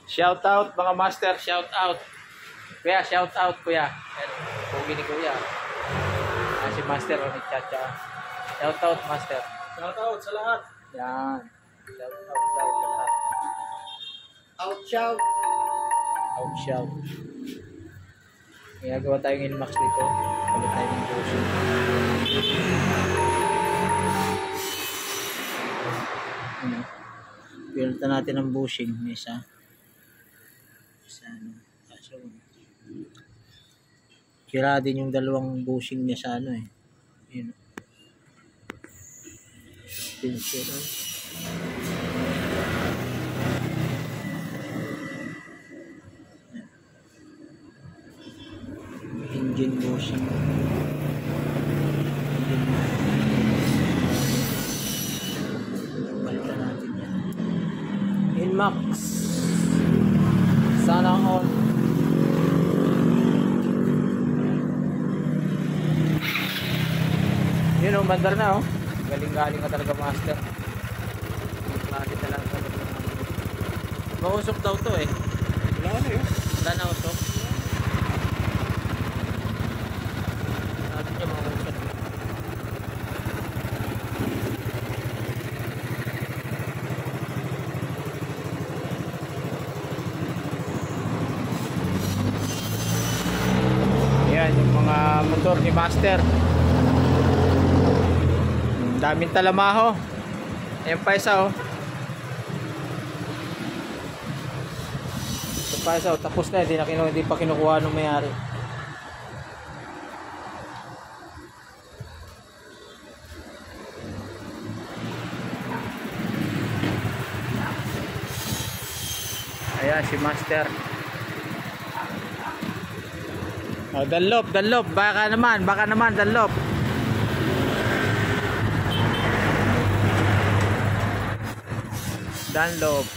Shout out mga master, shout out. Kuya, shout out kuya. Pogi ni kuya. Si master o nagchacha. Shout out master. Shout out sa lahat. Yan. Shout out daw sa lahat. Out shout. Out shout. Ginagawa tayong inmax dito. Palit tayo ng bushing. Ano? Pinunta natin ang bushing. May isa. Ano? Kaso, kira din yung dalawang bushing niya sa ano eh. Yun. Pinsir. Engine bushing. Balitan natin yan. Inmax. Sana all. Yun o, bandar na oh. Galing-galing ka talaga master. Bakit na lang. Mausok daw to eh. Wala na yun. Wala na usok. Natin siya mausok. Ayan yung mga motor ni master. Daming talamaho. Ayan pa isa oh. Ito pa isa oh. Tapos na, hindi pa kinukuha nung mayari. Ayan si master. Oh, Dunlop. Baka naman Dunlop. Dunlop.